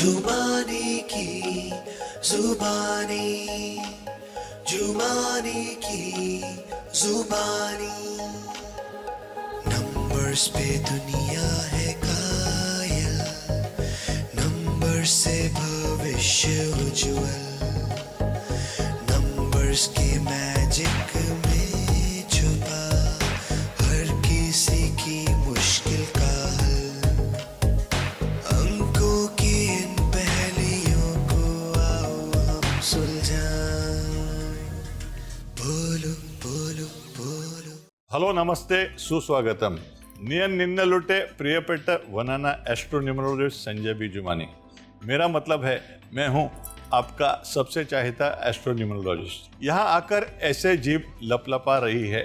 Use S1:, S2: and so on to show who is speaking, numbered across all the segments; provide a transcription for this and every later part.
S1: जुबानी की जुबानी, जुबानी की जुबानी। नंबर्स पे दुनिया है कायल, नंबर से भविष्य उज्जवल, नंबर्स के मैजिक में छुपा हर किसी की मुश्किल का हल। अंकों की इन पहेलियों को आओ हम सुलझाएं। बोलो बोलो बोलो।
S2: ಹಲೋ ನಮಸ್ತೆ ಸುಸ್ವಾಗತಂ ನಿಯನ್ ನಿನ್ನಲುटे प्रियपेट वनाना एस्ट्रोन्यूमरोलॉजिस्ट संजय बी जुमानी। मेरा मतलब है मैं हूं आपका सबसे चाहता एस्ट्रोन्यूमरोलॉजिस्ट। यहाँ आकर ऐसे जीभ लपलपा रही है,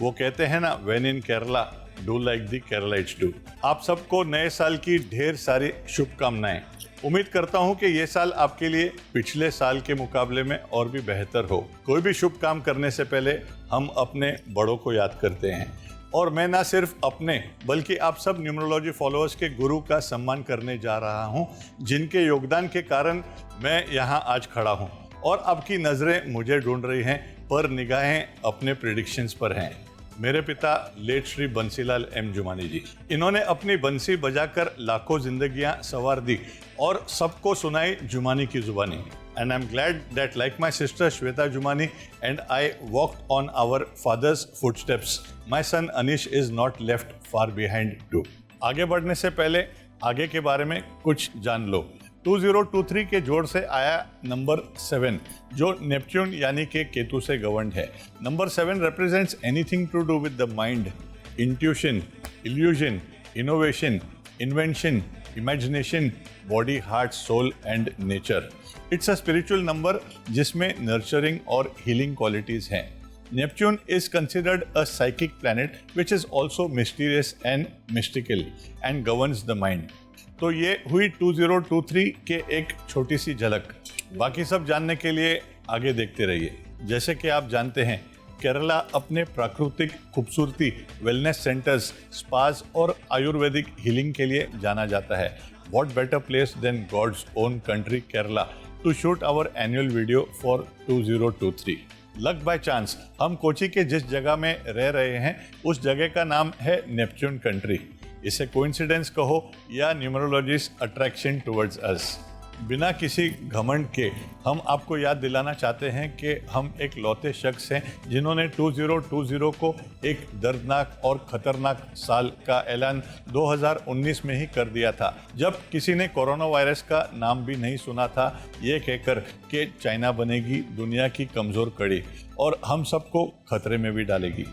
S2: वो कहते हैं ना when in Kerala do like the Keralites do. आप सबको नए साल की ढेर सारी शुभकामनाएं। उम्मीद करता हूं कि ये साल आपके लिए पिछले साल के मुकाबले में और भी बेहतर हो। कोई भी शुभ काम करने से पहले हम अपने बड़ों को याद करते हैं, और मैं ना सिर्फ अपने बल्कि आप सब न्यूमरोलॉजी फॉलोअर्स के गुरु का सम्मान करने जा रहा हूं, जिनके योगदान के कारण मैं यहाँ आज खड़ा हूं और आपकी नज़रें मुझे ढूंढ रही हैं, पर निगाहें अपने प्रेडिक्शंस पर हैं। मेरे पिता लेट श्री बंसीलाल एम जुमानी जी, इन्होंने अपनी बंसी बजाकर लाखों जिंदगियां संवार दी और सबको सुनाई जुमानी की जुबानी। And I am glad that like my sister Shweta Jumani and I walked on our father's footsteps, my son Anish is not left far behind too. आगे बढ़ने से पहले आगे के बारे में कुछ जान लो। 2023 के जोड़ से आया नंबर 7, जो नेपच्यून यानी के केतु से गवर्न्ड है। Number 7 represents anything to do with the mind, intuition, illusion, innovation, invention, imagination, body, heart, soul and nature. It's a spiritual number जिसमें नर्चरिंग और हीलिंग क्वालिटीज हैं। Neptune is considered a psychic planet which is also mysterious and mystical and governs the mind। तो ये हुई 2023 के एक छोटी सी झलक। बाकी सब जानने के लिए आगे देखते रहिए। जैसे कि आप जानते हैं, केरला अपने प्राकृतिक खूबसूरती, वेलनेस सेंटर्स, स्पास और आयुर्वेदिक हीलिंग के लिए जाना जाता है। What better place than God's own country Kerala to shoot our annual video for 2023। Luck by chance हम कोची के जिस जगह में रह रहे हैं उस जगह का नाम है नेपच्यून कंट्री। इसे कोइंसिडेंस कहो या न्यूमरोलॉजिस्ट अट्रैक्शन टुवर्ड्स अस। बिना किसी घमंड के हम आपको याद दिलाना चाहते हैं कि हम एक लौते शख्स हैं जिन्होंने 2020 को एक दर्दनाक और ख़तरनाक साल का ऐलान 2019 में ही कर दिया था, जब किसी ने कोरोना वायरस का नाम भी नहीं सुना था, ये कहकर कि चाइना बनेगी दुनिया की कमज़ोर कड़ी और हम सबको खतरे में भी डालेगी।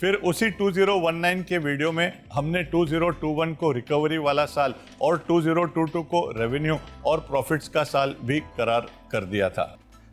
S2: फिर उसी 2019 के वीडियो में हमने 2021 को रिकवरी वाला साल और 2022 को रेवेन्यू और प्रॉफिट्स का साल भी करार कर दिया था।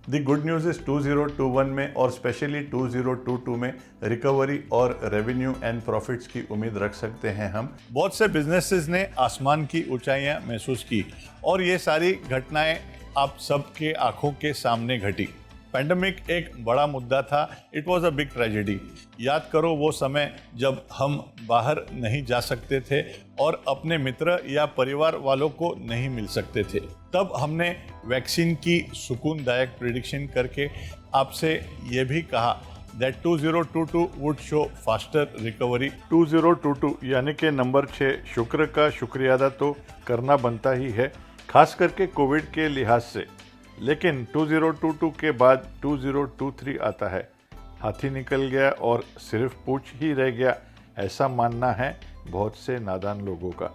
S2: द गुड न्यूज़ इज 2021 में और स्पेशली 2022 में रिकवरी और रेवेन्यू एंड प्रॉफिट्स की उम्मीद रख सकते हैं हम। बहुत से बिजनेसेस ने आसमान की ऊंचाइयां महसूस की और ये सारी घटनाएं आप सबके आंखों के सामने घटी। पैंडेमिक एक बड़ा मुद्दा था, it was a big tragedy. याद करो वो समय जब हम बाहर नहीं जा सकते थे और अपने मित्र या परिवार वालों को नहीं मिल सकते थे। तब हमने वैक्सीन की सुकूनदायक प्रेडिक्शन करके आपसे ये भी कहा that 2022 would show faster recovery. 2022 यानी कि नंबर 6 शुक्र का शुक्रिया अदा तो करना बनता ही है, खास करके कोविड के लिहाज से। लेकिन 2022 के बाद 2023 आता है। हाथी निकल गया और सिर्फ पूंछ ही रह गया, ऐसा मानना है बहुत से नादान लोगों का।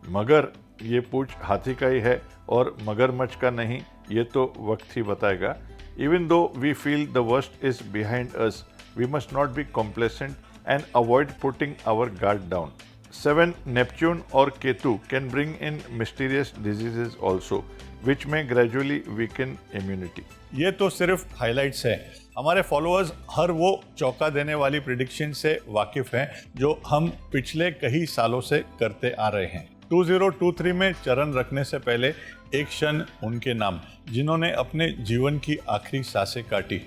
S2: मगर ये पूंछ हाथी का ही है और मगरमच्छ का नहीं, ये तो वक्त ही बताएगा। Even though we feel the worst is behind us, we must not be complacent and avoid putting our guard down. 7 Neptune और Ketu can bring in mysterious diseases also which may gradually weaken immunity. ये तो सिर्फ highlights है। हमारे followers हर वो चौंका देने वाली प्रिडिक्शन से वाकिफ हैं जो हम पिछले कई सालों से करते आ रहे हैं। 2023 में चरण रखने से पहले एक क्षण उनके नाम जिन्होंने अपने जीवन की आखिरी सांसें काटी,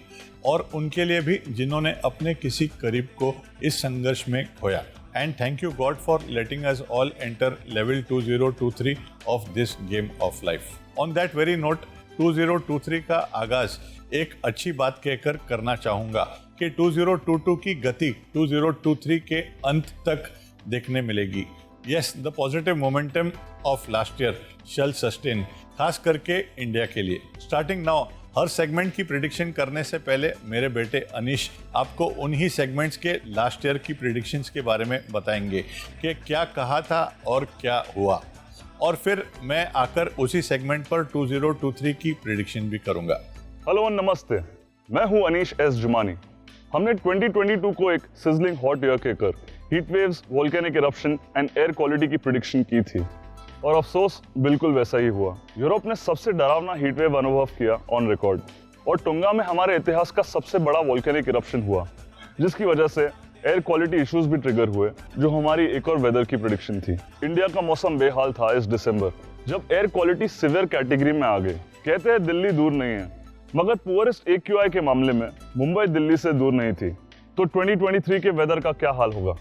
S2: और उनके लिए भी जिन्होंने अपने किसी करीब को इस संघर्ष में खोया। And thank you God for letting us all enter level 2023 of this game of life. On that very note, 2023 का आगाज एक अच्छी बात कहकर करना चाहूँगा कि 2022 की गति 2023 के अंत तक देखने मिलेगी. Yes, the positive momentum of last year shall sustain, खास करके इंडिया के लिए. Starting now, हर सेगमेंट की प्रिडिक्शन करने से पहले मेरे बेटे अनीश आपको उन्हीं सेगमेंट्स के लास्ट ईयर की प्रिडिक्शंस के बारे में बताएंगे कि क्या कहा था और क्या हुआ, और फिर मैं आकर उसी सेगमेंट पर 2023 की प्रिडिक्शन भी करूंगा.
S3: हेलो और नमस्ते, मैं हूं अनीश एस जुमानी. हमने 2022 को एक सिजलिंग हॉट ईयर कहकर heat waves, volcanic eruption and air quality की प्रिडिक्शन की थी, और अफसोस बिल्कुल वैसा ही हुआ. यूरोप ने सबसे डरावना हीट वेव अनुभव किया ऑन रिकॉर्ड, और टोंगा में हमारे इतिहास का सबसे बड़ा वोल्केनिक इरप्शन हुआ, जिसकी वजह से एयर क्वालिटी इश्यूज भी ट्रिगर हुए, जो हमारी एक और वेदर की प्रिडिक्शन थी. इंडिया का मौसम बेहाल था इस दिसंबर, जब एयर क्वालिटी सिवियर कैटेगरी में आ गई. कहते हैं दिल्ली दूर नहीं है, मगर पुअरेस्ट AQI के मामले में मुंबई दिल्ली से दूर नहीं थी. तो 2023 के वेदर का क्या हाल होगा?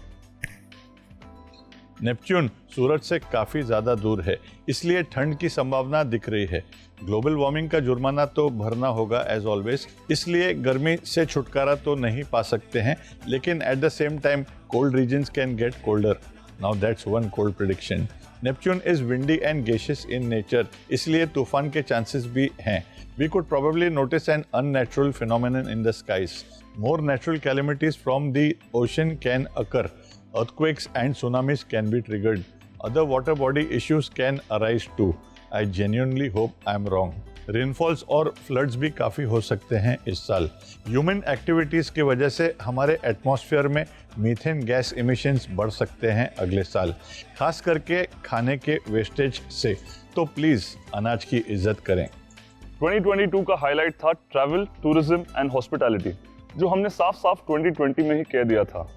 S2: नेपच्यून सूरज से काफ़ी ज़्यादा दूर है, इसलिए ठंड की संभावना दिख रही है. ग्लोबल वार्मिंग का जुर्माना तो भरना होगा एज ऑलवेज, इसलिए गर्मी से छुटकारा तो नहीं पा सकते हैं, लेकिन at the same time cold regions can get colder. Now that's one cold prediction. Neptune is windy and gaseous in nature, इसलिए तूफान के चांसेस भी हैं. We could probably notice an unnatural phenomenon in the skies. More natural calamities from the ocean can occur. Earthquakes and tsunamis can be triggered. Other water body issues can arise too. I genuinely hope I am wrong. Rainfalls और floods भी काफ़ी हो सकते हैं इस साल. Human activities की वजह से हमारे एटमॉस्फेयर में मीथेन गैस इमिशंस बढ़ सकते हैं अगले साल, खास करके खाने के वेस्टेज से. तो प्लीज़ अनाज की इज्जत करें.
S3: 2022 का हाईलाइट था ट्रैवल, टूरिज्म एंड हॉस्पिटैलिटी, जो हमने साफ साफ 2020 में ही कह दिया था.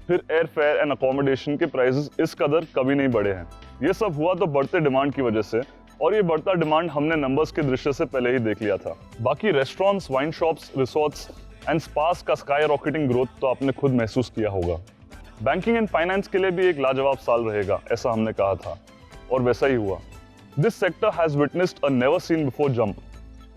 S3: फिर एयर फेयर एंड अकोमोडेशन के प्राइसेस इस कदर कभी नहीं बढ़े हैं. ये सब हुआ तो बढ़ते डिमांड की वजह से, और ये बढ़ता डिमांड हमने नंबर्स के दृश्य से पहले ही देख लिया था. बाकी restaurants, wine shops, resorts and spas का स्काई रॉकेटिंग ग्रोथ तो आपने खुद महसूस किया होगा. बैंकिंग एंड फाइनेंस के लिए भी एक लाजवाब साल रहेगा, ऐसा हमने कहा था, और वैसा ही हुआ. This sector has witnessed a never seen before jump.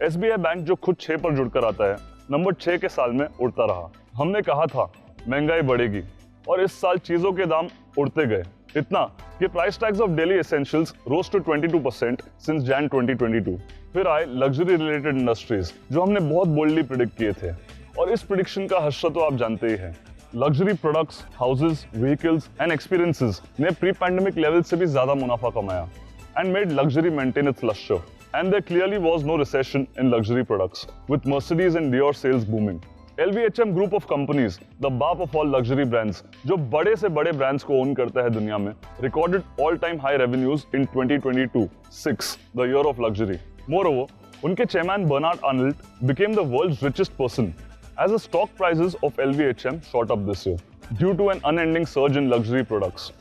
S3: SBI bank जो खुद 6 पर जुड़कर आता है, नंबर 6 के साल में उड़ता रहा. हमने कहा था महंगाई बढ़ेगी, और इस साल चीजों के दाम उड़ते गए, इतना कि price tags of daily essentials rose to 22% since Jan 2022. फिर आए लग्जरी रिलेटेड इंडस्ट्रीज, जो हमने बहुत बोल्डली प्रिडिक्ट किए थे, और इस प्रिडिक्शन का हश्र तो आप जानते ही हैं. Luxury products, houses, vehicles and experiences ने प्री पैंडेमिक लेवल से भी ज्यादा मुनाफा कमाया and made luxury maintain its lustre. And there clearly was no recession in luxury products, with Mercedes and Dior sales booming. LVMH group of companies, the बाप of all luxury brands, जो बड़े से बड़े ब्रांड्स को own करता है दुनिया में, recorded all time high revenues in 2022-6, the year of luxury. Moreover, उनके chairman Bernard Arnault became the world's richest person as the stock prices of LVMH shot up this year due to an unending surge in luxury products.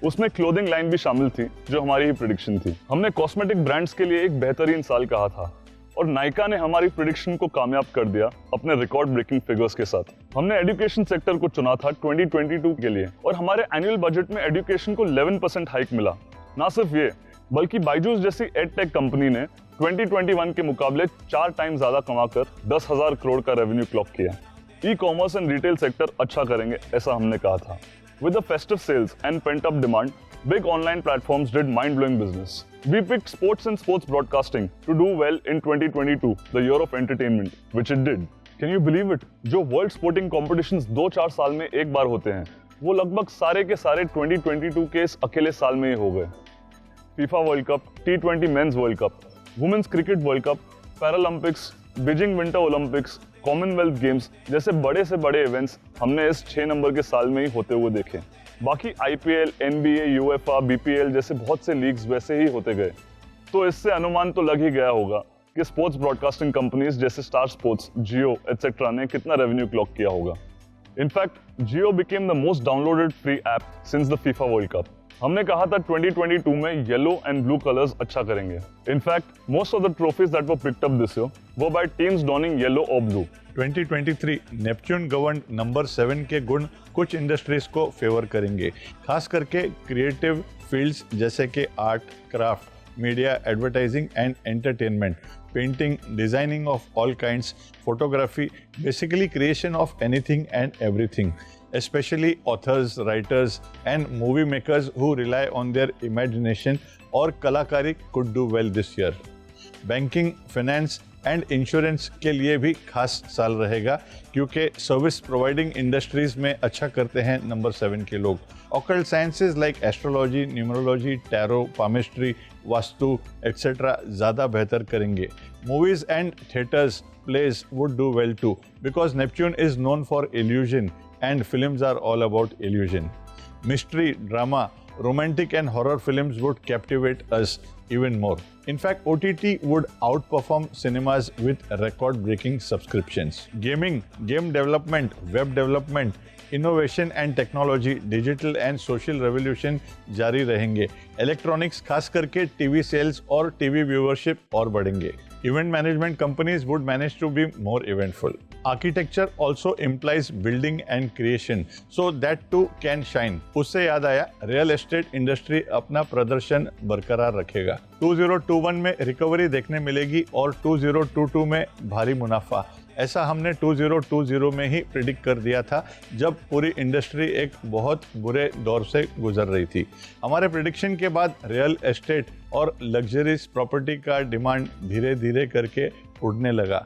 S3: उसमें clothing line भी शामिल थी, जो हमारी ही prediction थी. हमने cosmetic brands के लिए एक बेहतरीन साल कहा था, और नायका ने हमारी प्रिडिक्शन को कामयाब कर दिया अपने रिकॉर्ड ब्रेकिंग फिगर्स के साथ. हमने एजुकेशन सेक्टर को चुना था 2022 के लिए, और हमारे एनुअल बजट में एजुकेशन को 11% हाइक मिला. ना सिर्फ ये, बल्कि बायजूस जैसी एडटेक कंपनी ने 2021 के मुकाबले 4 टाइम ज्यादा कमाकर 10,000 करोड़ का रेवेन्यू क्लॉक किया. ई-कॉमर्स एंड रिटेल सेक्टर अच्छा करेंगे, ऐसा हमने कहा था. With the festive sales and pent up demand, big online platforms did mind-blowing business. We picked sports and sports broadcasting to do well in 2022, the year of entertainment, which it did. Can you believe it? जो world sporting competitions 2-4 साल में एक बार होते हैं, वो लगभग सारे के सारे 2022 के इस अकेले साल में ही हो गए. FIFA World Cup, T20 men's World Cup, women's cricket World Cup, Paralympics, Beijing Winter Olympics, Commonwealth Games जैसे बड़े से बड़े इवेंट्स हमने इस 6 नंबर के साल में ही होते हुए देखे. बाकी IPL, NBA, UEFA, BPL जैसे बहुत से लीग्स वैसे ही होते गए. तो इससे अनुमान तो लग ही गया होगा कि स्पोर्ट्स ब्रॉडकास्टिंग कंपनीज जैसे स्टार स्पोर्ट्स, जियो एटसेट्रा ने कितना रेवेन्यू क्लॉक किया होगा. In fact Jio became the most downloaded free app since the FIFA World cup. हमने कहा था 2022 में येलो एंड ब्लू कलर्स अच्छा करेंगे। In fact most of the trophies that were picked up this year were by teams donning yellow और blue.
S2: 2023 Neptune govern number 7 के गुण कुछ इंडस्ट्रीज को फेवर करेंगे, खास करके क्रिएटिव फील्ड्स जैसे कि art, craft, media, advertising and entertainment, painting, designing of all kinds, photography, basically creation of anything and everything, especially authors, writers and movie makers who rely on their imagination और कलाकारी could do well this year. Banking, finance and insurance के लिए भी खास साल रहेगा क्योंकि service providing industries में अच्छा करते हैं नंबर 7 के लोग। Occult sciences like astrology, numerology, tarot, palmistry, vastu etcetera ज़्यादा बेहतर करेंगे। Movies and theatres, plays would do well too because Neptune is known for illusion and films are all about illusion. Mystery, drama, romantic and horror films would captivate us even more. In fact, OTT would outperform cinemas with record-breaking subscriptions. Gaming, game development, web development, innovation and technology, digital and social revolution जारी रहेंगे। Electronics, खास करके TV sales और TV viewership और बढ़ेंगे। Event management companies would manage to be more eventful. Architecture also implies building and creation, so that too can shine. उससे याद आया, रियल एस्टेट इंडस्ट्री अपना प्रदर्शन बरकरार रखेगा। 2021 में रिकवरी देखने मिलेगी और 2022 में भारी मुनाफा। ऐसा हमने 2020 में ही प्रिडिक्ट कर दिया था जब पूरी इंडस्ट्री एक बहुत बुरे दौर से गुजर रही थी। हमारे प्रिडिक्शन के बाद रियल एस्टेट और लग्जरीज प्रॉपर्टी का डिमांड धीरे धीरे करके उड़ने लगा।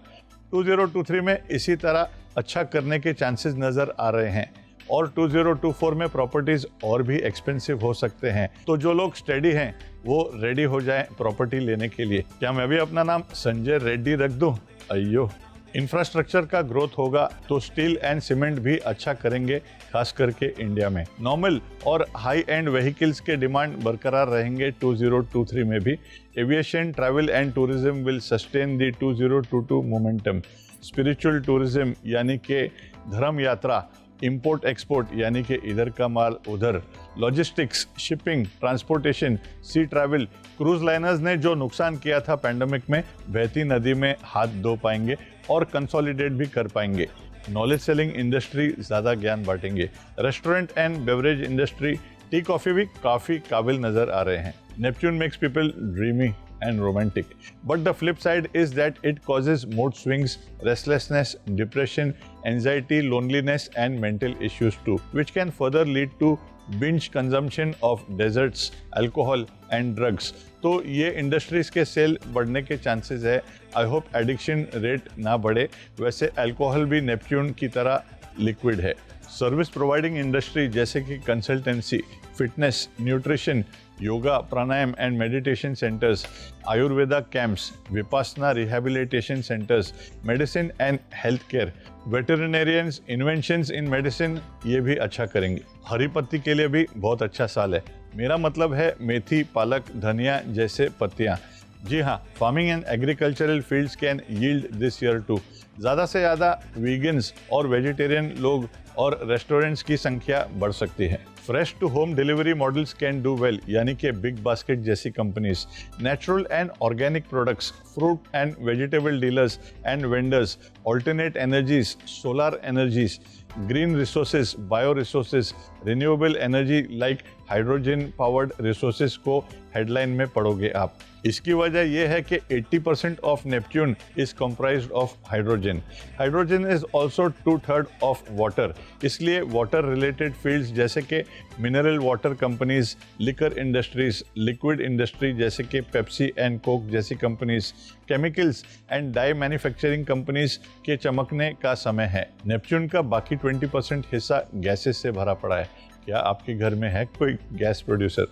S2: 2023 में इसी तरह अच्छा करने के चांसेस नज़र आ रहे हैं और 2024 में प्रॉपर्टीज और भी एक्सपेंसिव हो सकते हैं। तो जो लोग स्टडी हैं वो रेडी हो जाएं प्रॉपर्टी लेने के लिए। क्या मैं भी अपना नाम संजय रेड्डी रख दूं? अయ్యో। इंफ्रास्ट्रक्चर का ग्रोथ होगा तो स्टील एंड सीमेंट भी अच्छा करेंगे, खास करके इंडिया में। नॉर्मल और हाई एंड व्हीकल्स के डिमांड बरकरार रहेंगे 2023 में भी। Aviation, travel and tourism will sustain the 2022 momentum. Spiritual tourism यानी कि धर्म यात्रा, इंपोर्ट एक्सपोर्ट यानी कि इधर का माल उधर, लॉजिस्टिक्स, शिपिंग, ट्रांसपोर्टेशन, सी ट्रैवल, क्रूज लाइनर्स ने जो नुकसान किया था पैंडेमिक में, बहती नदी में हाथ धो पाएंगे और कंसोलिडेट भी कर पाएंगे। नॉलेज सेलिंग इंडस्ट्री ज़्यादा ज्ञान बांटेंगे। Restaurant and beverage industry, tea coffee भी काफ़ी काबिल नज़र आ रहे हैं। Neptune makes people dreamy and romantic. But the flip side is that it causes mood swings, restlessness, depression, anxiety, loneliness and mental issues too, which can further lead to binge consumption of desserts, alcohol and drugs. तो ये industries के cell बढ़ने के chances है। I hope addiction rate ना बढ़े। वैसे alcohol भी नेपच्यून की तरह लिक्विड है। सर्विस प्रोवाइडिंग इंडस्ट्री जैसे कि consultancy, fitness, nutrition, yoga, pranayama and meditation centres, Ayurveda camps, Vipassana rehabilitation centres, medicine and health care, veterinarians, inventions in medicine, ये भी अच्छा करेंगे। हरी पत्ती के लिए भी बहुत अच्छा साल है। मेरा मतलब है मेथी, पालक, धनिया जैसे पत्तियाँ। जी हाँ, farming and agricultural fields can yield this year too. ज़्यादा से ज़्यादा वीगन्स और वेजिटेरियन लोग और रेस्टोरेंट्स की संख्या बढ़ सकती है। Fresh to home delivery models can do well, यानी कि बिग बास्केट जैसी companies. Natural and organic products, fruit and vegetable dealers and vendors, alternate energies, solar energies, green resources, bio resources, renewable energy like hydrogen powered resources को headline में पढ़ोगे आप। इसकी वजह यह है कि 80% of Neptune is comprised of hydrogen. Hydrogen is also 2/3 of water, इसलिए वाटर रिलेटेड फील्ड्स जैसे कि mineral water companies, liquor industries, liquid industry जैसे कि पेप्सी एंड कोक जैसी companies, chemicals and dye manufacturing companies के चमकने का समय है। नेपच्यून का बाकी 20% हिस्सा गैसेस से भरा पड़ा है। क्या आपके घर में है कोई gas producer?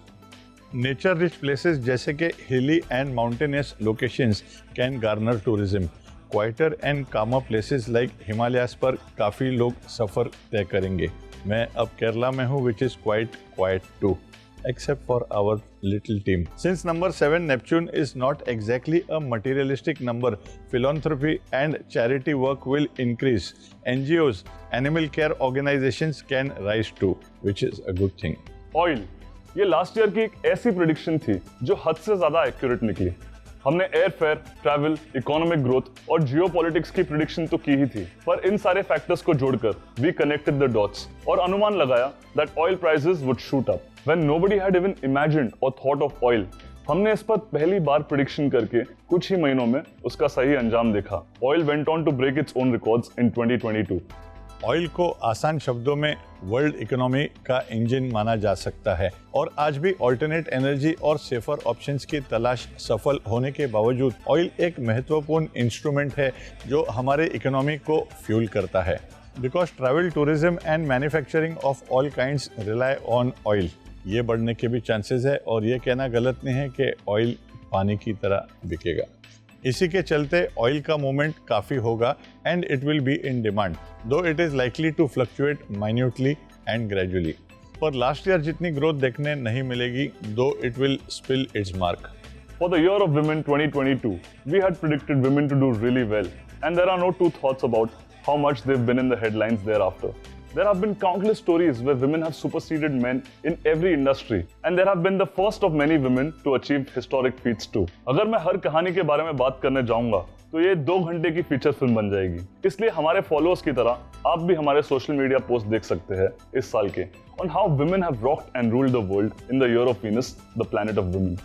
S2: Nature rich places जैसे कि हिली and mountainous locations can Garner tourism. Quieter and कामर प्लेसेस लाइक हिमालयास पर काफ़ी लोग सफ़र तय करेंगे। मैं अब केरला में हूँ, which is quite quite too, except for our little team. Since number 7 Neptune is not exactly a materialistic number, philanthropy and charity work will increase. NGOs, animal care organizations can rise too, which is a good thing.
S3: Oil. ये last year की एक ऐसी prediction थी जो हद से ज्यादा accurate निकली। हमने air fare, travel, economic growth और जियोपॉलिटिक्स की प्रेडिक्शन तो की ही थी, पर इन सारे फैक्टर्स को जोड़कर वी कनेक्टेड द डॉट्स और अनुमान लगाया that oil prices would shoot up when nobody had even imagined और थॉट ऑफ ऑयल। हमने इस पर पहली बार प्रेडिक्शन करके कुछ ही महीनों में उसका सही अंजाम देखा। Oil went on to break its own records in 2022।
S2: Oil को आसान शब्दों में वर्ल्ड इकोनॉमी का इंजन माना जा सकता है और आज भी ऑल्टरनेट एनर्जी और सेफर ऑप्शंस की तलाश सफल होने के बावजूद ऑयल एक महत्वपूर्ण इंस्ट्रूमेंट है जो हमारे इकोनॉमी को फ्यूल करता है। Because travel, tourism and manufacturing of all kinds rely on oil. ये बढ़ने के भी चांसेस है और ये कहना गलत नहीं है कि ऑयल पानी की तरह बिकेगा। इसी के चलते ऑयल का मूवमेंट काफ़ी होगा and it will be in demand, though it is likely to fluctuate minutely and gradually. पर लास्ट ईयर जितनी ग्रोथ देखने नहीं मिलेगी, though it will spill its mark.
S3: For the year of women 2022, we had predicted women to do really well, and there are no two thoughts about how much they've been in the headlines thereafter. There have been countless stories where women have superseded men in every industry, and there have been the first of many women to achieve historic feats too. अगर मैं हर कहानी के बारे में बात करने जाऊंगा तो ये 2 घंटे की फीचर फिल्म बन जाएगी। इसलिए हमारे फॉलोअर्स की तरह आप भी हमारे सोशल मीडिया पोस्ट देख सकते हैं इस साल के on how women have rocked and ruled the world in the year of Venus, the planet of women.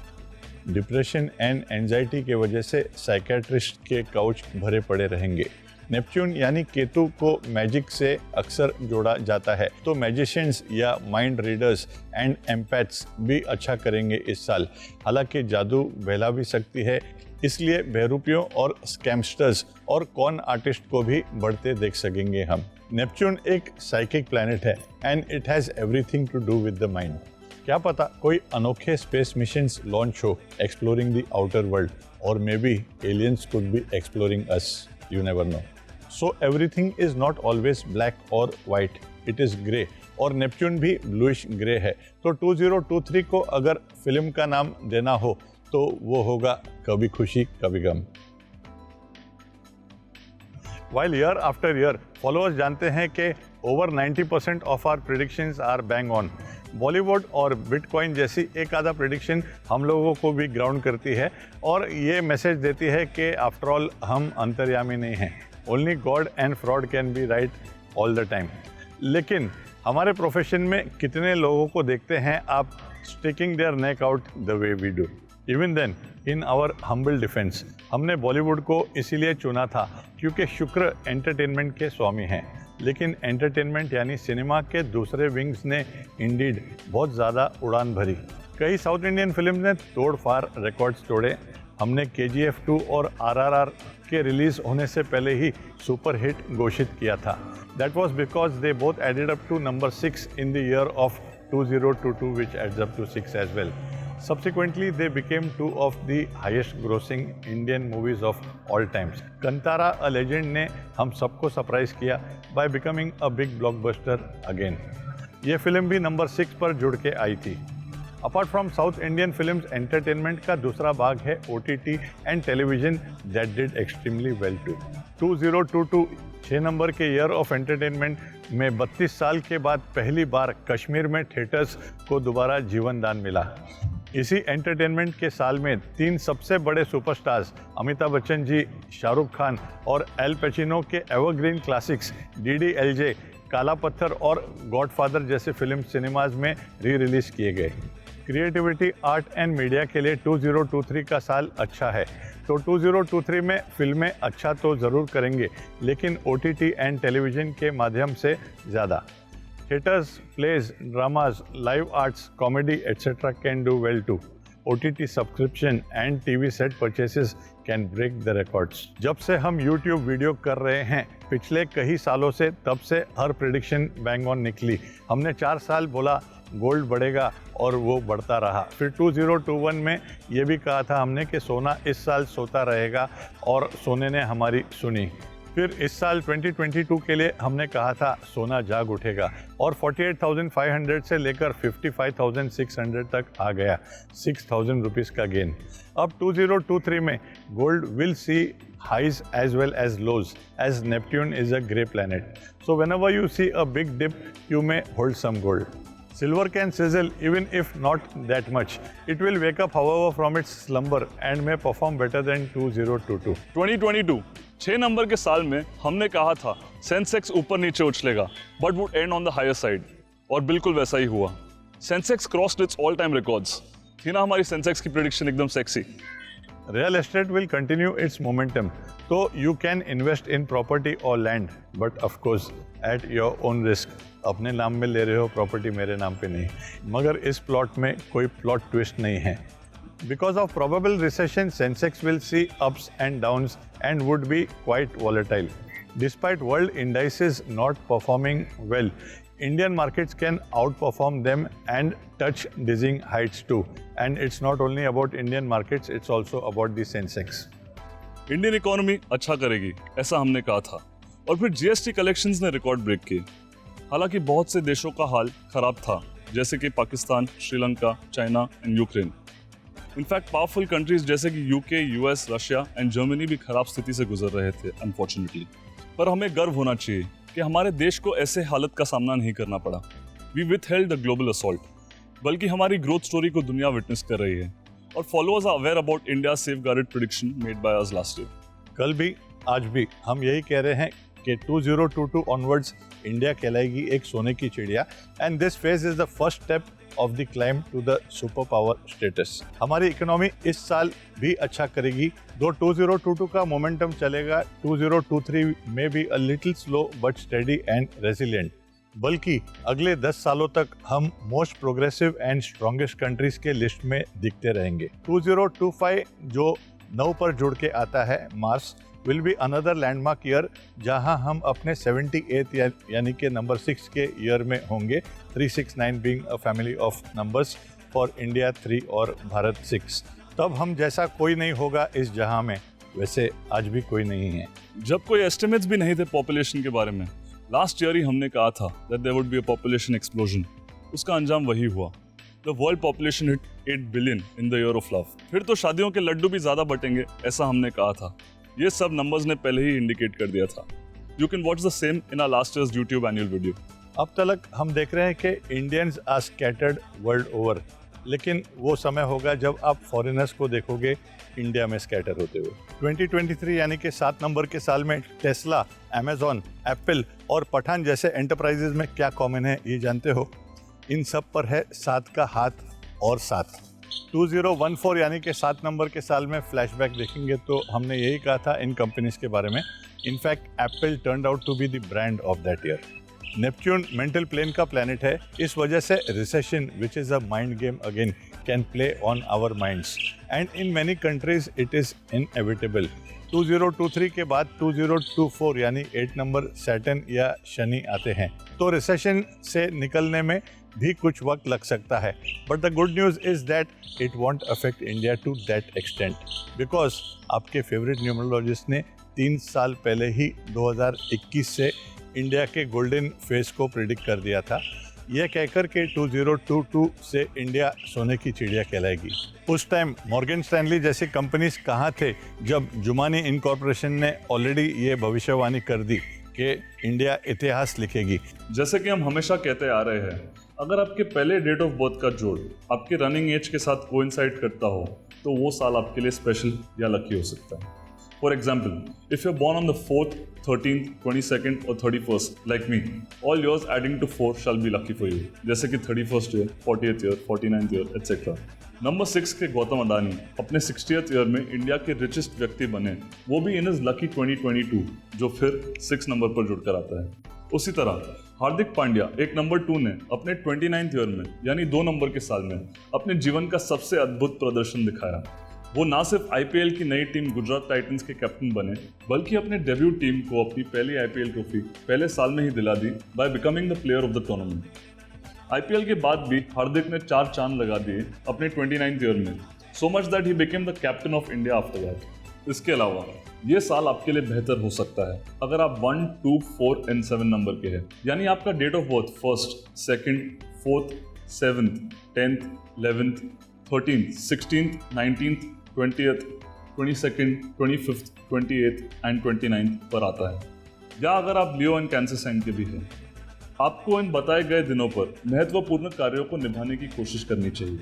S2: Depression and anxiety के वजह से साइकेट्रिस्ट के काउच भरे पड़े रहेंगे। नेपच्यून यानी केतु को मैजिक से अक्सर जोड़ा जाता है, तो मैजिशियंस या माइंड रीडर्स एंड एम्पैथ्स भी अच्छा करेंगे इस साल। हालांकि जादू बहला भी सकती है, इसलिए बहरूपियों और स्कैमस्टर्स और कॉन आर्टिस्ट को भी बढ़ते देख सकेंगे हम। नेपच्यून एक साइकिक प्लैनेट है and it has everything to do with the mind. क्या पता कोई अनोखे स्पेस मिशंस लॉन्च हो एक्सप्लोरिंग द आउटर वर्ल्ड, और maybe aliens could be exploring us, you never know. So everything is not always black और white, it is grey, और Neptune भी bluish grey है। तो 2023 को अगर फिल्म का नाम देना हो तो वो होगा कभी खुशी कभी गम। While year after year, followers जानते हैं कि over 90% of our predictions are bang on. Bollywood और बिटकॉइन जैसी एक आधा प्रेडिक्शन हम लोगों को भी ग्राउंड करती है और ये मैसेज देती है कि आफ्टर ऑल हम अंतर्यामी नहीं हैं। Only God and fraud can be right all the time. लेकिन हमारे प्रोफेशन में कितने लोगों को देखते हैं आप sticking their neck out the way we do. Even then in our humble defence, हमने बॉलीवुड को इसीलिए चुना था क्योंकि शुक्र एंटरटेनमेंट के स्वामी हैं, लेकिन एंटरटेनमेंट यानी सिनेमा के दूसरे विंग्स ने इंडीड बहुत ज़्यादा उड़ान भरी। कई साउथ इंडियन फिल्म ने तोड़ फाड़ रिकॉर्ड्स तोड़े। हमने KGF 2 और RRR के रिलीज़ होने से पहले ही सुपर हिट घोषित किया था। That was because they both added up to number 6 in the year of 2022 which adds up to 6 as well. Subsequently, they became 2 of the highest grossing Indian movies of all times. Kantara, a legend, ने हम सबको surprise किया by becoming a big blockbuster again. ये film भी number 6 पर जुड़ के आई थी। Apart from south Indian films, entertainment का दूसरा भाग है OTT and television that did extremely well too. 2022 6 number के ईयर ऑफ एंटरटेनमेंट में 32 साल के बाद पहली बार कश्मीर में थिएटर्स को दोबारा जीवन दान मिला। इसी एंटरटेनमेंट के साल में 3 सबसे बड़े सुपरस्टार्स अमिताभ बच्चन जी, शाहरुख खान और एल पैचिनो के एवरग्रीन क्लासिक्स DDLJ, काला पत्थर और गॉडफादर जैसे फिल्म सिनेमाज में री रिलीज किए गए। क्रिएटिविटी, आर्ट एंड मीडिया के लिए 2023 का साल अच्छा है। तो 2023 में फिल्में अच्छा तो ज़रूर करेंगे, लेकिन OTT एंड टेलीविज़न के माध्यम से ज़्यादा। Theatres, plays, dramas, live arts, comedy et cetera can do well too. OTT subscription and TV set purchases can break the records. जब से हम YouTube वीडियो कर रहे हैं पिछले कई सालों से, तब से हर प्रेडिक्शन बैंग ऑन निकली। हमने 4 साल बोला गोल्ड बढ़ेगा और वो बढ़ता रहा। फिर 2021 में ये भी कहा था हमने कि सोना इस साल सोता रहेगा और सोने ने हमारी सुनी। फिर इस साल 2022 के लिए हमने कहा था सोना जाग उठेगा और 48,500 से लेकर 55,600 तक आ गया, 6,000 रुपीज़ का गेन। अब 2023 में gold will see highs as well as lows, as Neptune is a grey planet. So whenever you see a big dip, you may hold some gold. Silver can sizzle even if not that much. It will wake up however from its slumber and may perform better than 2022.
S3: 2022 6 number के साल में हमने कहा था Sensex ऊपर नीचे उछलेगा but would end on the higher side, और बिल्कुल वैसा ही हुआ। Sensex crossed its all time records. थी ना हमारी सेंसेक्स की प्रेडिक्शन एकदम sexy.
S2: Real estate will continue its momentum, so you can invest in property or land, but of course at your own risk. अपने नाम में ले रहे हो प्रॉपर्टी, मेरे नाम पे नहीं। मगर इस प्लॉट में कोई प्लॉट ट्विस्ट नहीं है। Because of probable recession, Sensex will see ups and downs and would be quite volatile. Despite world indices not performing well, Indian markets can outperform them and touch dizzying heights too. And it's not only about Indian markets, it's also about the Sensex.
S3: Indian economy अच्छा करेगी ऐसा हमने कहा था, और फिर GST collections ने record break किए। हालांकि बहुत से देशों का हाल खराब था, जैसे कि Pakistan, Sri Lanka, China and Ukraine. In fact powerful countries जैसे कि UK, US, Russia and Germany भी खराब स्थिति से गुजर रहे थे अनफॉर्चुनेटली। पर हमें गर्व होना चाहिए कि हमारे देश को ऐसे हालत का सामना नहीं करना पड़ा। We withheld the global assault, बल्कि हमारी ग्रोथ स्टोरी को दुनिया विटनेस कर रही है, और followers are aware about India safeguarded prediction made by us last year.
S2: कल भी आज भी हम यही कह रहे हैं कि 2022 ऑनवर्ड्स इंडिया कहलाएगी एक सोने की चिड़िया, and this phase is the first step of the climb to the superpower status. हमारी इकोनॉमी इस साल भी अच्छा करेगी, दो 2022 का मोमेंटम चलेगा। 2023 में भी a little slow but steady and resilient, बल्कि अगले 10 सालों तक हम most progressive and strongest countries के लिस्ट में दिखते रहेंगे। 2025 जो 9 पर जुड़ के आता है, Mars will be another landmark year, जहां हम अपने 78th यानी कि नंबर 6 के ईयर में होंगे। 369 being a family of numbers for India 3 और भारत 6। तब हम जैसा कोई नहीं होगा इस जहां में, वैसे आज भी कोई नहीं है।
S3: जब कोई एस्टिमेट्स भी नहीं थे पॉपुलेशन के बारे में, लास्ट ईयर ही हमने कहा था that there would be a population explosion. उसका अंजाम वही हुआ। The world population hit 8 billion in the year of love. फिर तो शादियों के लड्डू भी ज्यादा बटेंगे ऐसा हमने कहा था। ये सब नंबर्स ने पहले ही इंडिकेट कर दिया था। You can watch the same in our last year's YouTube annual video.
S2: अब तक हम देख रहे हैं कि Indians are scattered world over, लेकिन वो समय होगा जब आप फॉरेनर्स को देखोगे इंडिया में स्कैटर होते हुए। 2023 यानी कि 7 नंबर के साल में टेस्ला, अमेजॉन, एप्पल और पठान जैसे एंटरप्राइजेज में क्या कॉमन है ये जानते हो? इन सब पर है 7 का हाथ और 7। 2014 यानी कि 7 नंबर के साल में फ्लैशबैक देखेंगे तो हमने यही कहा था इन कंपनीज के बारे में। In fact Apple turned out to be the brand of that year. Neptune mental plane का प्लैनेट है, इस वजह से recession which is a mind game again can play on our minds and in many countries it is inevitable. 2023 के बाद 2024 यानी 8 number Saturn या शनि आते हैं, तो रिसेशन से निकलने में भी कुछ वक्त लग सकता है। But the good news is that it won't affect India to that extent, because आपके फेवरेट न्यूमरोलॉजिस्ट ने 3 साल पहले ही 2021 से इंडिया के गोल्डन फेज को प्रिडिक्ट कर दिया था, यह कहकर के 2022 से इंडिया सोने की चिड़िया कहलाएगी। उस टाइम मॉर्गन स्टैनली जैसी कंपनीज कहाँ थे जब जुमानी इनकॉर्पोरेशन ने ऑलरेडी ये भविष्यवाणी कर दी कि इंडिया इतिहास लिखेगी।
S3: जैसे कि हम हमेशा कहते आ रहे हैं, अगर आपके पहले डेट ऑफ बर्थ का जोड़ आपके रनिंग एज के साथ कोइंसाइड करता हो तो वो साल आपके लिए स्पेशल या लकी हो सकता है। For example, if you are born on the 4th, 13th, 22nd और 31st like me, all yours adding to 4 shall be lucky for you, जैसे कि 31st year, 40th year, 49th year etcetera. Number 6 के गौतम अडानी अपने 60th year में India के richest व्यक्ति बने, वो भी इन इज लकी 2022, जो फिर 6 नंबर पर जुड़कर आता है। उसी तरह हार्दिक पांड्या एक नंबर 2 ने अपने 29th ईयर में यानी 2 नंबर के साल में अपने जीवन का सबसे अद्भुत प्रदर्शन दिखाया। वो ना सिर्फ आईपीएल की नई टीम गुजरात टाइटंस के कैप्टन बने, बल्कि अपने डेब्यू टीम को अपनी पहली आईपीएल ट्रॉफी पहले साल में ही दिला दी by becoming the player of the tournament. IPL के बाद भी हार्दिक ने 4 चांद लगा दिए अपने 29th ईयर में, so much that he became the captain of India after that. इसके अलावा ये साल आपके लिए बेहतर हो सकता है अगर आप 1, 2, 4 एंड 7 नंबर के हैं, यानी आपका date of birth 1st, 2nd, 4th, 7th, 10th, 11th, 13th, 16th, 19th, 20th, 22nd, 25th, 28th and 29th पर आता है, या अगर आप लियो एंड कैंसर साइन के भी हैं। आपको इन बताए गए दिनों पर महत्वपूर्ण कार्यों को निभाने की कोशिश करनी चाहिए।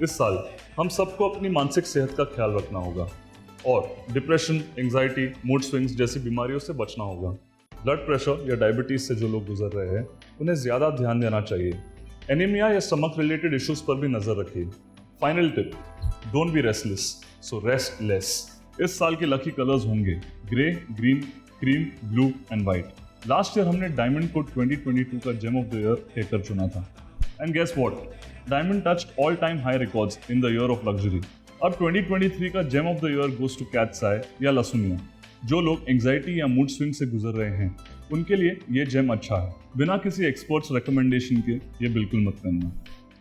S3: इस साल हम सबको अपनी मानसिक सेहत का ख्याल रखना होगा और डिप्रेशन, एंजाइटी, मूड स्विंग्स जैसी बीमारियों से बचना होगा। ब्लड प्रेशर या डायबिटीज से जो लोग गुजर रहे हैं उन्हें ज़्यादा ध्यान देना चाहिए। एनीमिया या स्टमक रिलेटेड इश्यूज पर भी नजर रखिए। Final tip, don't be restless, so rest less. इस साल के लकी कलर्स होंगे grey, green, cream, blue and white. Last year हमने डायमंड को 2022 का जेम ऑफ द ईयर कहकर चुना था। And guess what, diamond touched all time high records in the year of luxury. अब 2023 का gem of the year goes to cat's eye या लसुनिया। जो लोग एंजाइटी या मूड स्विंग से गुजर रहे हैं उनके लिए ये जेम अच्छा है। बिना किसी एक्सपर्ट्स रिकमेंडेशन के ये बिल्कुल मत करना।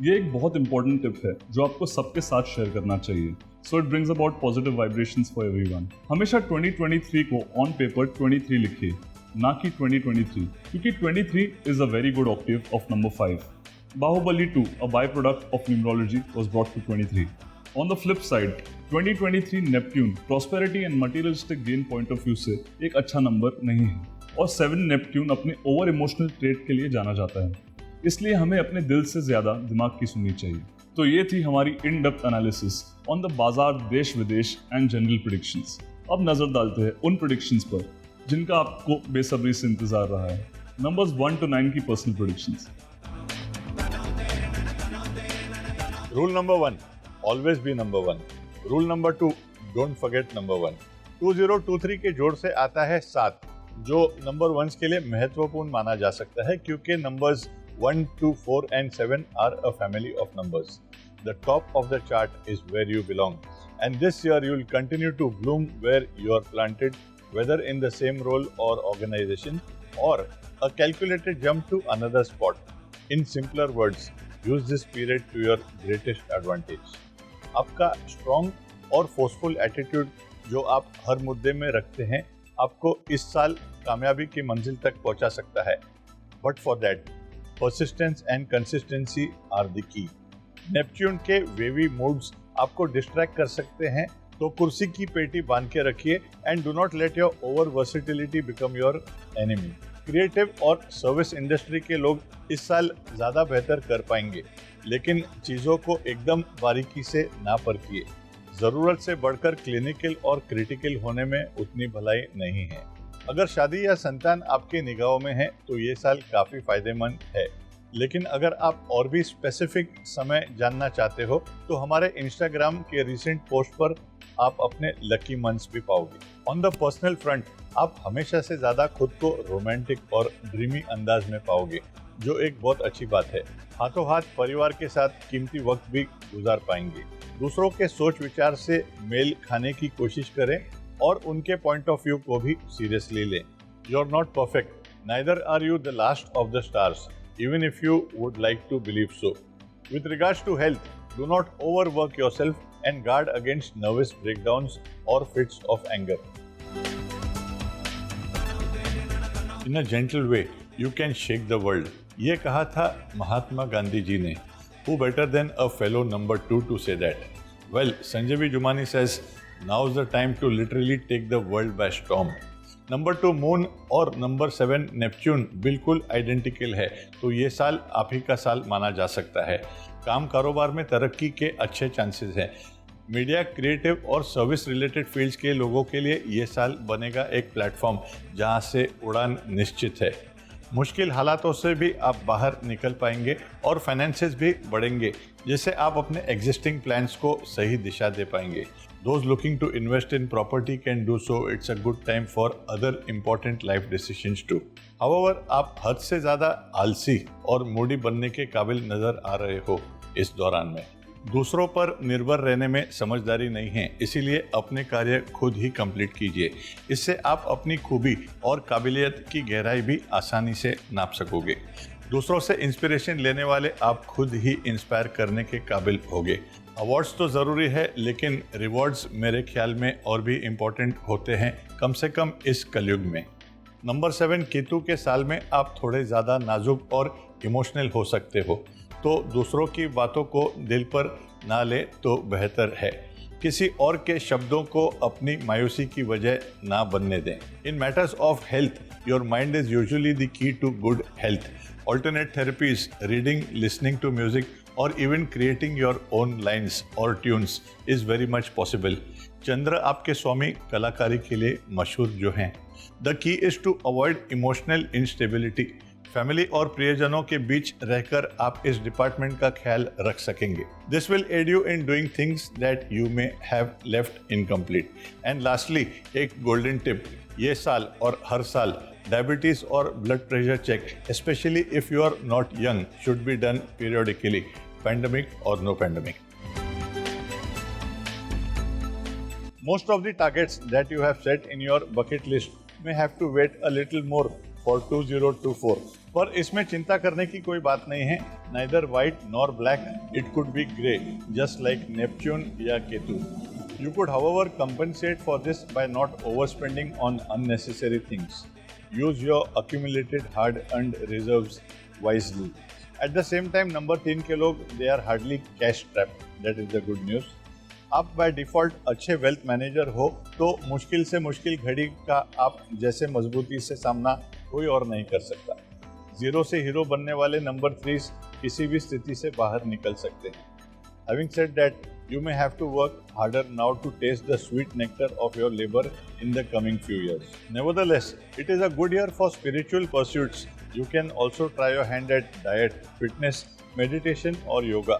S3: ये एक बहुत इंपॉर्टेंट टिप है जो आपको सबके साथ शेयर करना चाहिए। So it brings about positive vibrations for everyone. हमेशा 2023 को ऑन पेपर 23 लिखिए, ना कि 2023, क्योंकि 23 is a very good octave of number 5। Baahubali 2, a byproduct of numerology, was brought to 23. On the flip side, 2023 Neptune prosperity and materialistic gain point of view से एक अच्छा number नहीं है और 7 नेपट्यून अपने ओवर इमोशनल ट्रेट के लिए जाना जाता है। इसलिए हमें अपने दिल से ज्यादा दिमाग की सुननी चाहिए। तो ये थी हमारी in depth analysis on the बाजार, देश विदेश एंड जनरल प्रेडिक्शंस। अब नजर डालते हैं उन प्रेडिक्शंस पर जिनका आपको बेसब्री से इंतजार रहा है। नंबर्स 1 to 9 की personal predictions.
S2: Rule number 1, always be number 1। Rule number 2, don't forget number 1। 2023 के जोड़ से आता है 7, जो नंबर 1 के लिए महत्वपूर्ण माना जा सकता है क्योंकि numbers 1, 2, 4 and 7 are a family of numbers. The top of the chart is where you belong, and this year you will continue to bloom where you are planted, whether in the same role or organization or a calculated jump to another spot. In simpler words, use this period to your greatest advantage. आपका strong और forceful attitude जो आप हर मुद्दे में रखते हैं आपको इस साल कामयाबी की मंजिल तक पहुंचा सकता है। But for that, persistence and consistency are the key. Neptune के वेवी मूड्स आपको डिस्ट्रैक्ट कर सकते हैं, तो कुर्सी की पेटी बांध के रखिए and do not let your over versatility become your enemy. Creative और सर्विस इंडस्ट्री के लोग इस साल ज़्यादा बेहतर कर पाएंगे, लेकिन चीज़ों को एकदम बारीकी से ना परखिए। ज़रूरत से बढ़कर क्लिनिकल और क्रिटिकल होने में उतनी भलाई नहीं है। अगर शादी या संतान आपके निगाहों में है तो ये साल काफ़ी फायदेमंद है, लेकिन अगर आप और भी स्पेसिफिक समय जानना चाहते हो तो हमारे इंस्टाग्राम के रिसेंट पोस्ट पर आप अपने लकी मंथ्स भी पाओगे। ऑन द पर्सनल फ्रंट आप हमेशा से ज़्यादा खुद को रोमांटिक और ड्रीमी अंदाज में पाओगे, जो एक बहुत अच्छी बात है। हाथों हाथ परिवार के साथ कीमती वक्त भी गुजार पाएंगे। दूसरों के सोच विचार से मेल खाने की कोशिश करें और उनके पॉइंट ऑफ व्यू को भी सीरियसली लें। You are not perfect, neither are you the last of the stars, even if you would like to believe so. With regards to health, do not overwork yourself and guard against nervous breakdowns or fits of anger. In a gentle way, you can shake the world. ये कहा था महात्मा गांधी जी ने. Who better than a fellow number 2 to say that? Well, Sanjay B. Jumani says, now's the time to literally take the world by storm. Number 2 moon और number 7 Neptune बिल्कुल identical है, तो ये साल आप ही का साल माना जा सकता है। काम कारोबार में तरक्की के अच्छे चांसेस हैं। मीडिया, क्रिएटिव और सर्विस रिलेटेड फील्ड्स के लोगों के लिए ये साल बनेगा एक प्लेटफॉर्म जहां से उड़ान निश्चित है। मुश्किल हालातों से भी आप बाहर निकल पाएंगे और फाइनेंसेस भी बढ़ेंगे, जिससे आप अपने एग्जिस्टिंग प्लान्स को सही दिशा दे पाएंगे। Those looking to invest in property can do so. It's a good time for other important life decisions too. However, आप हद से ज़्यादा आलसी और मूडी बनने के काबिल नज़र आ रहे हो इस दौरान में। दूसरों पर निर्भर रहने में समझदारी नहीं है, इसीलिए अपने कार्य खुद ही कंप्लीट कीजिए। इससे आप अपनी खूबी और काबिलियत की गहराई भी आसानी से नाप सकोगे। दूसरों से इंस्पिरेशन लेने वाले आप खुद ही इंस्पायर करने के काबिल होगे। अवार्ड्स तो ज़रूरी है, लेकिन रिवॉर्ड्स मेरे ख्याल में और भी इम्पोर्टेंट होते हैं, कम से कम इस कलयुग में। नंबर 7 केतु के साल में आप थोड़े ज़्यादा नाजुक और इमोशनल हो सकते हो, तो दूसरों की बातों को दिल पर ना ले तो बेहतर है। किसी और के शब्दों को अपनी मायूसी की वजह ना बनने दें। In matters of health, your mind is usually the key to good health, alternate therapies, reading, listening to music, or even creating your own lines or tunes is very much possible. चंद्र आपके स्वामी कलाकारी के लिए मशहूर जो हैं. The key is to avoid emotional instability. Family और प्रियजनों के बीच रहकर आप इस डिपार्टमेंट का ख्याल रख सकेंगे. This will aid you in doing things that you may have left incomplete. And lastly, एक golden tip. ये साल और हर साल डायबिटीज और blood pressure check, especially if you are not young, should be done periodically, pandemic or no pandemic. Most of the targets that you have set in your bucket list may have to wait a little more for 2024. पर इसमें चिंता करने की कोई बात नहीं है. Neither white nor black, it could be grey, just like Neptune या Ketu. You could, however, compensate for this by not overspending on unnecessary things. Use your accumulated hard-earned reserves wisely. At the same time, number 3 के लोग, they are hardly cash strapped. That is the good news. आप by default अच्छे wealth manager हो तो मुश्किल से मुश्किल घड़ी का आप जैसे मजबूती से सामना कोई और नहीं कर सकता. जीरो से हीरो बनने वाले नंबर 3 किसी भी स्थिति से बाहर निकल सकते हैं. Having said that, you may have to work harder now to taste the sweet nectar of your labor in the coming few years. Nevertheless, it is a good year for spiritual pursuits. You can also try your hand at diet, fitness, meditation or yoga.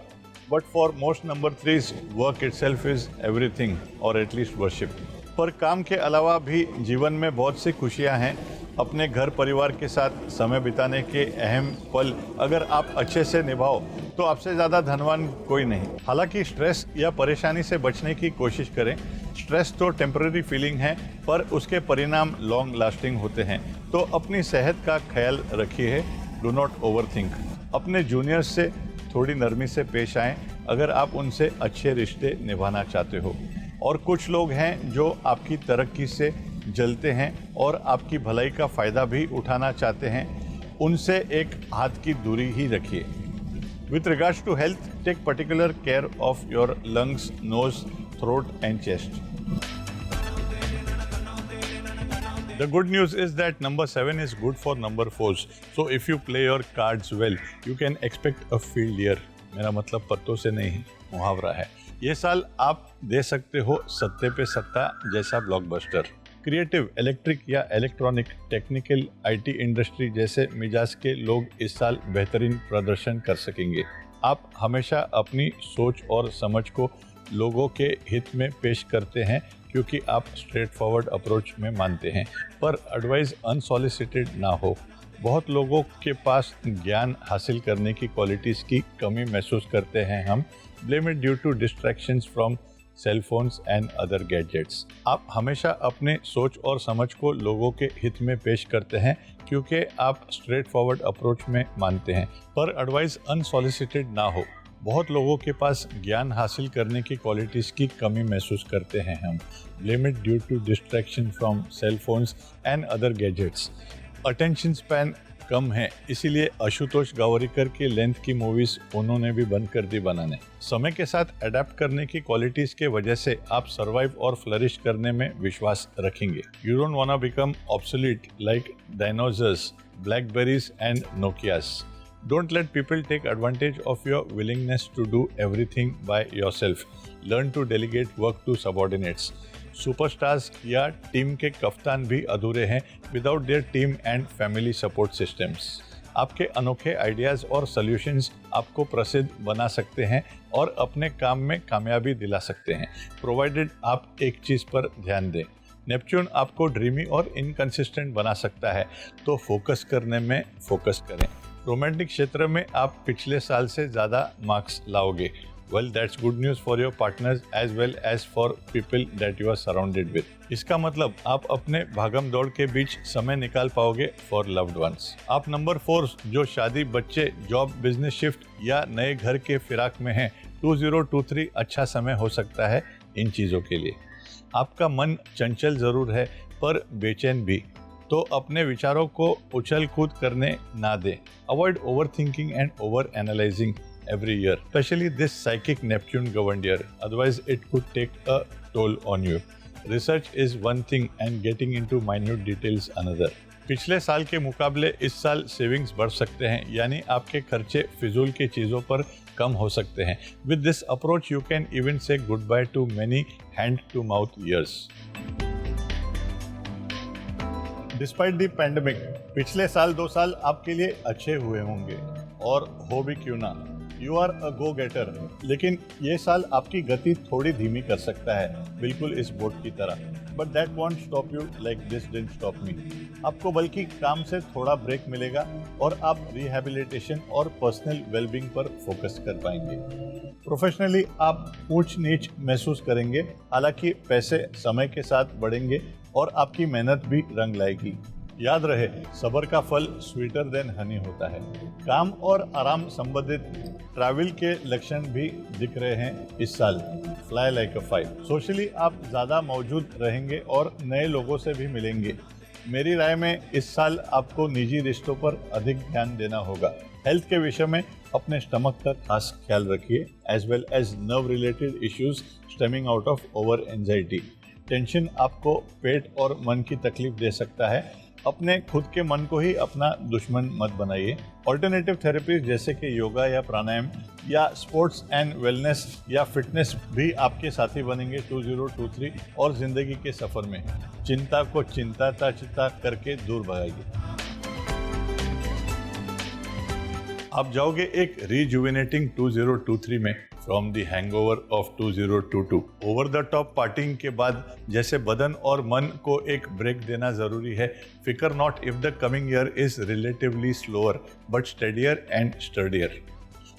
S2: But for most number 3s, work itself is everything, or at least worship. पर काम के अलावा भी जीवन में बहुत सी खुशियां हैं. अपने घर परिवार के साथ समय बिताने के अहम पल अगर आप अच्छे से निभाओ तो आपसे ज़्यादा धनवान कोई नहीं. हालांकि स्ट्रेस या परेशानी से बचने की कोशिश करें. स्ट्रेस तो टेम्पररी फीलिंग है पर उसके परिणाम लॉन्ग लास्टिंग होते हैं. तो अपनी सेहत का ख्याल रखिए. Do not overthink. अपने जूनियर्स से थोड़ी नरमी से पेश आएं अगर आप उनसे अच्छे रिश्ते निभाना चाहते हो. और कुछ लोग हैं जो आपकी तरक्की से जलते हैं और आपकी भलाई का फ़ायदा भी उठाना चाहते हैं. उनसे एक हाथ की दूरी ही रखिए. With regards to health, take particular care of your lungs, nose, throat and chest. The good news is that number 7 is good for number 4s. So if you play your cards well, you can expect a field year. मेरा मतलब पत्तों से नहीं, मुहावरा है. ये साल आप दे सकते हो सत्ते पे सत्ता जैसा ब्लॉकबस्टर. क्रिएटिव, इलेक्ट्रिक या इलेक्ट्रॉनिक, टेक्निकल, आईटी इंडस्ट्री जैसे मिजाज के लोग इस साल बेहतरीन प्रदर्शन कर सकेंगे. आप हमेशा अपनी सोच और समझ को लोगों के हित में पेश करते हैं क्योंकि आप स्ट्रेट फॉरवर्ड अप्रोच में मानते हैं. पर एडवाइस अनसॉलिसिटेड ना हो. बहुत लोगों के पास ज्ञान हासिल करने की क्वालिटीज़ की कमी महसूस करते हैं हम. Blame it due to distractions from cell phones and other gadgets. आप हमेशा अपने सोच और समझ को लोगों के हित में पेश करते हैं क्योंकि आप स्ट्रेट फॉरवर्ड अप्रोच में मानते हैं. पर एडवाइस अनसॉलिसिटेड ना हो. बहुत लोगों के पास ज्ञान हासिल करने की क्वालिटीज़ की कमी महसूस करते हैं हम. Blame it due to distraction from cell phones and other gadgets. Attention span कम है, इसीलिए आशुतोष गावरीकर की लेंथ की मूवीज उन्होंने भी बंद कर दी बनाने. समय के साथ अडेप्ट करने की क्वालिटीज के वजह से आप सर्वाइव और फ्लरिश करने में विश्वास रखेंगे. You don't want to become obsolete like dinosaurs, BlackBerries and Nokias. Don't let people take advantage of your willingness to do everything by yourself. Learn to delegate work to subordinates. Superstars या team के कप्तान भी अधूरे हैं without their team and family support systems. आपके अनोखे ideas और solutions आपको प्रसिद्ध बना सकते हैं और अपने काम में कामयाबी दिला सकते हैं, प्रोवाइडेड आप एक चीज़ पर ध्यान दें. नेपच्यून आपको ड्रीमी और इनकंसिस्टेंट बना सकता है, तो फोकस करने में फोकस करें. रोमांटिक क्षेत्र में आप पिछले साल से ज़्यादा मार्क्स लाओगे. Well, that's good news for your partners as well as for people that you are surrounded with. इसका मतलब आप अपने भागम दौड़ के बीच समय निकाल पाओगे for loved ones. आप नंबर 4 जो शादी, बच्चे, जॉब, बिजनेस शिफ्ट या नए घर के फिराक में हैं, 2023 अच्छा समय हो सकता है इन चीज़ों के लिए. आपका मन चंचल ज़रूर है पर बेचैन भी, तो अपने विचारों को उछल कूद करने ना दें. Avoid overthinking and over-analyzing every year, especially this psychic Neptune governed year. Otherwise, it could take a toll on you. Research is one thing and getting into minute details another. पिछले साल के मुकाबले इस साल सेविंग्स बढ़ सकते हैं, यानी आपके खर्चे फिजूल की चीज़ों पर कम हो सकते हैं। With this approach you can even say goodbye to many hand to mouth years. Despite the pandemic, पिछले साल 2 साल आपके लिए अच्छे हुए होंगे, और हो भी क्यों ना। यू आर अ गो गेटर, लेकिन ये साल आपकी गति थोड़ी धीमी कर सकता है, बिल्कुल इस बोट की तरह। But that want stop you like this didn't stop me. आपको बल्कि काम से थोड़ा ब्रेक मिलेगा और आप रिहैबिलिटेशन और पर्सनल वेलबींग पर फोकस कर पाएंगे। प्रोफेशनली आप ऊंच नीच महसूस करेंगे, हालांकि पैसे समय के साथ बढ़ेंगे और आपकी मेहनत भी रंग लाएगी। याद रहे, सब्र का फल स्वीटर देन हनी होता है। काम और आराम संबंधित ट्रैवल के लक्षण भी दिख रहे हैं इस साल। Fly like a five, socially आप ज़्यादा मौजूद रहेंगे और नए लोगों से भी मिलेंगे। मेरी राय में इस साल आपको निजी रिश्तों पर अधिक ध्यान देना होगा। हेल्थ के विषय में अपने स्टमक का खास ख्याल रखिए, as well as nerve related issues stemming out of over anxiety. Tension आपको पेट और मन की तकलीफ दे सकता है। अपने खुद के मन को ही अपना दुश्मन मत बनाइए। ऑल्टरनेटिव थेरेपीज जैसे कि योगा या प्राणायाम या स्पोर्ट्स एंड वेलनेस या फिटनेस भी आपके साथी बनेंगे 2023 और जिंदगी के सफर में। चिंता को चिंता करके दूर भगाइए। आप जाओगे एक रिजुविनेटिंग 2023 में from the hangover of 2022। Over the top partying के बाद जैसे बदन और मन को एक ब्रेक देना जरूरी है, फिकर not if the coming year is relatively slower but steadier and sturdier.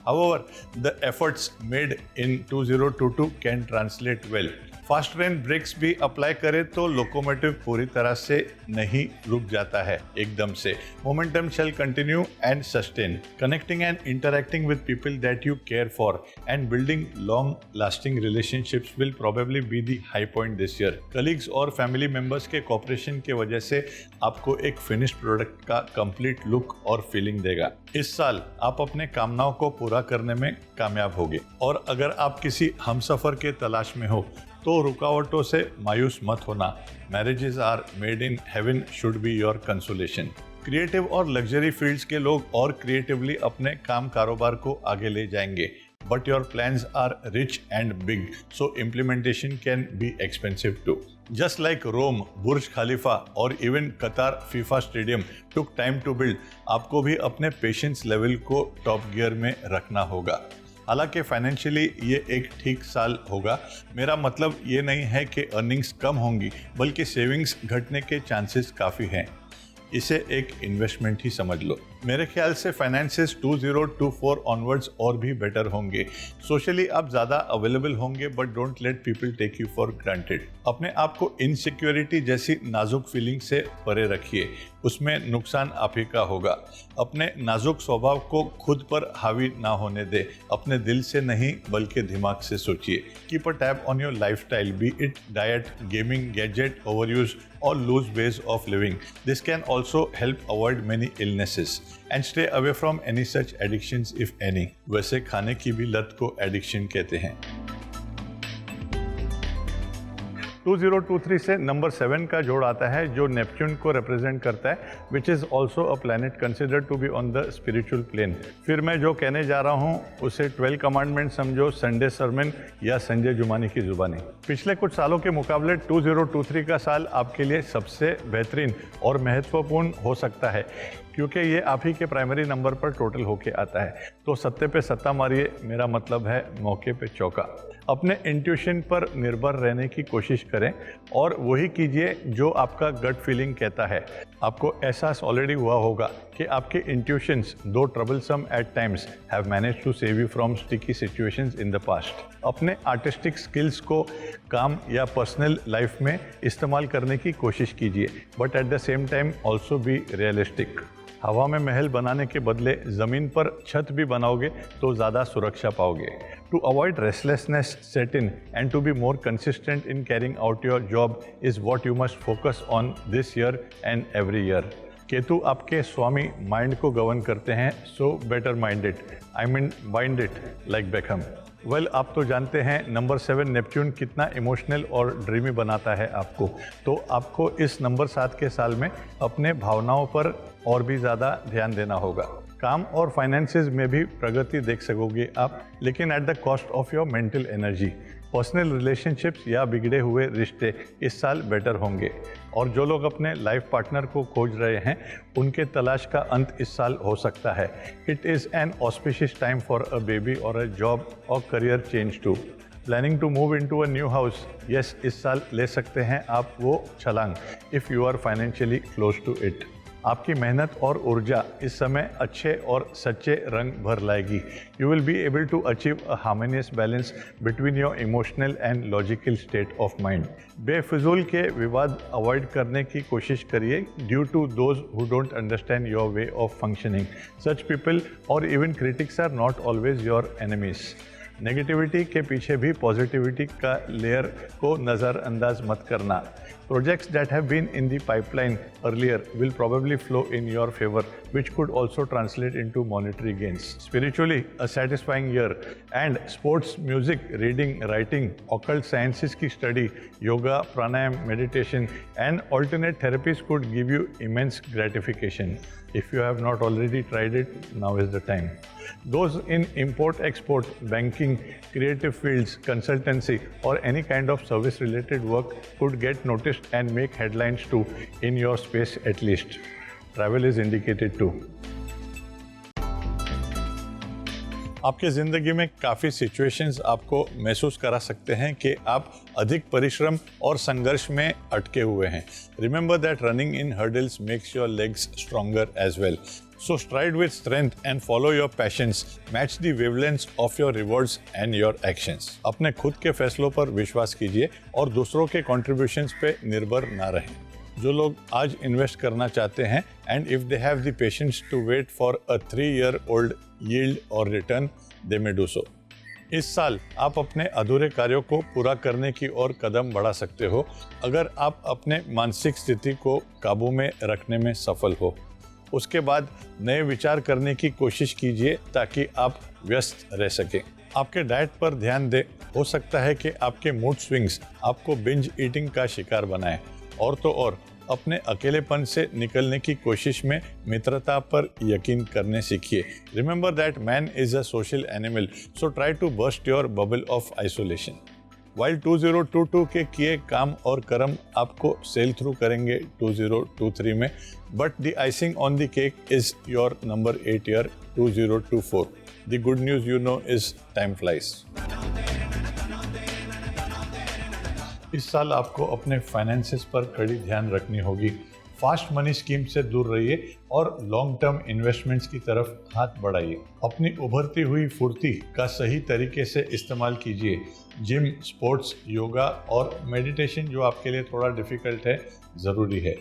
S2: However, the efforts made in 2022 can translate well. Fast train brakes भी अप्लाई करें तो लोकोमोटिव पूरी तरह से नहीं रुक जाता है एकदम से। Momentum shall continue and sustain, connecting and interacting with people that you care for and building long lasting relationships will probably be the high point this year. Colleagues और फैमिली मेंबर्स के कोऑपरेशन की वजह से आपको एक finished product का complete look और feeling देगा। इस साल आप अपने कामनाओं को पूरा करने में कामयाब होंगे, और अगर आप किसी हमसफर के तलाश में हो तो रुकावटों से मायूस मत होना। Marriages are made in heaven should be your consolation. Creative और लग्जरी फील्ड्स के लोग और क्रिएटिवली अपने काम कारोबार को आगे ले जाएंगे, but your plans are rich and big, so implementation can be expensive too. Just like Rome, Burj Khalifa और even Qatar FIFA stadium took time to build, आपको भी अपने पेशेंस लेवल को टॉप गियर में रखना होगा। हालांकि फाइनेंशियली ये एक ठीक साल होगा। मेरा मतलब ये नहीं है कि अर्निंग्स कम होंगी, बल्कि सेविंग्स घटने के चांसेस काफ़ी हैं। इसे एक इन्वेस्टमेंट ही समझ लो। मेरे ख्याल से फाइनेंसेस 2024 ऑनवर्ड्स और भी बेटर होंगे। सोशली आप ज़्यादा अवेलेबल होंगे, but don't let people take you for granted. अपने आप को इनसिक्योरिटी जैसी नाजुक फीलिंग से परे रखिए, उसमें नुकसान आप ही का होगा। अपने नाजुक स्वभाव को खुद पर हावी ना होने दे, अपने दिल से नहीं बल्कि दिमाग से सोचिए। Keep a tab on your lifestyle, B it diet, gaming, gadget overuse or loose ways of living. This can also help avoid many illnesses and stay away from any such addictions if any. वैसे खाने की भी लत को addiction कहते हैं। 2023 से number 7 का जोड़ आता है जो नेपच्यून को रिप्रेजेंट करता है, which is also a planet considered to be on the spiritual plane. फिर मैं जो कहने जा रहा हूँ उसे 12 कमांडमेंट समझो, संडे सरमन या संजय जुमानी की जुबानी। पिछले कुछ सालों के मुकाबले 2023 का साल आपके लिए सबसे बेहतरीन और महत्वपूर्ण हो सकता है, क्योंकि ये आप ही के प्राइमरी नंबर पर टोटल होके आता है। तो सत्ते पे सत्ता मारिए, मेरा मतलब है मौके पे चौका। अपने इंट्यूशन पर निर्भर रहने की कोशिश करें और वही कीजिए जो आपका गट फीलिंग कहता है। आपको एहसास ऑलरेडी हुआ होगा कि आपके intuitions, though troublesome at times, have managed to save you from sticky situations in the past. अपने आर्टिस्टिक स्किल्स को काम या पर्सनल लाइफ में इस्तेमाल करने की कोशिश कीजिए, but at the same time also be realistic. हवा में महल बनाने के बदले ज़मीन पर छत भी बनाओगे तो ज़्यादा सुरक्षा पाओगे। To avoid restlessness set in and to be more consistent in carrying out your job is what you must focus on this year and every year. Ketu आपके स्वामी माइंड को गवर्न करते हैं, so better minded, I mean bind it like Beckham. Well आप तो जानते हैं number 7 Neptune कितना इमोशनल और ड्रीमी बनाता है आपको, तो आपको इस नंबर 7 के साल में अपने भावनाओं पर और भी ज़्यादा ध्यान देना होगा। काम और फाइनेंसेस में भी प्रगति देख सकोगे आप, लेकिन at the cost of your mental energy. Personal relationships या बिगड़े हुए रिश्ते इस साल बेटर होंगे, और जो लोग अपने लाइफ पार्टनर को खोज रहे हैं उनके तलाश का अंत इस साल हो सकता है। It is an auspicious time for a baby और अ जॉब और career change too. Planning to move into a new house, yes इस साल ले सकते हैं आप वो छलांग if you are financially close to it. आपकी मेहनत और ऊर्जा इस समय अच्छे और सच्चे रंग भर लाएगी। You will be able to achieve a harmonious balance between your emotional and logical state of mind. बेफिजूल के विवाद अवॉइड करने की कोशिश करिए due to those who don't understand your way of functioning. Such people और even critics are not always your enemies. Negativity के पीछे भी पॉजिटिविटी का लेयर को नज़रअंदाज मत करना। Projects that have been in the pipeline earlier will probably flow in your favor, which could also translate into monetary gains. Spiritually, a satisfying year, and sports, music, reading, writing, occult sciences की study, yoga, pranayam, meditation, and alternate therapies could give you immense gratification. If you have not already tried it, now is the time. Those in import-export, banking, creative fields, consultancy, or any kind of service-related work could get noticed and make headlines too, in your space at least. Travel is indicated too. आपके ज़िंदगी में काफ़ी situations आपको महसूस करा सकते हैं कि आप अधिक परिश्रम और संघर्ष में अटके हुए हैं। Remember that running in hurdles makes your legs stronger as well. So stride with strength and follow your passions. Match the wavelengths of your rewards and your actions. अपने खुद के फैसलों पर विश्वास कीजिए और दूसरों के contributions पे निर्भर ना रहें। जो लोग आज इन्वेस्ट करना चाहते हैं and if they have the patience to wait for a 3-year-old yield or return, they may do so. इस साल आप अपने अधूरे कार्यों को पूरा करने की ओर कदम बढ़ा सकते हो अगर आप अपने मानसिक स्थिति को काबू में रखने में सफल हो। उसके बाद नए विचार करने की कोशिश कीजिए ताकि आप व्यस्त रह सकें। आपके डाइट पर ध्यान दें। हो सकता है कि आपके मूड स्विंग्स आपको बिंज ईटिंग का शिकार बनाएं। और तो और अपने अकेलेपन से निकलने की कोशिश में मित्रता पर यकीन करने सीखिए। Remember that man is a social animal, so try to bust your bubble of isolation. While 2022 के किए काम और कर्म आपको सेल थ्रू करेंगे 2023 में, but the icing on the cake is your number 8 year 2024। The good news you know is time flies. इस साल आपको अपने फाइनेंसेस पर कड़ी ध्यान रखनी होगी। फास्ट मनी स्कीम से दूर रहिए और लॉन्ग टर्म इन्वेस्टमेंट्स की तरफ हाथ बढ़ाइए। अपनी उभरती हुई फुर्ती का सही तरीके से इस्तेमाल कीजिए। जिम, स्पोर्ट्स, योगा और मेडिटेशन जो आपके लिए थोड़ा डिफिकल्ट है, ज़रूरी है।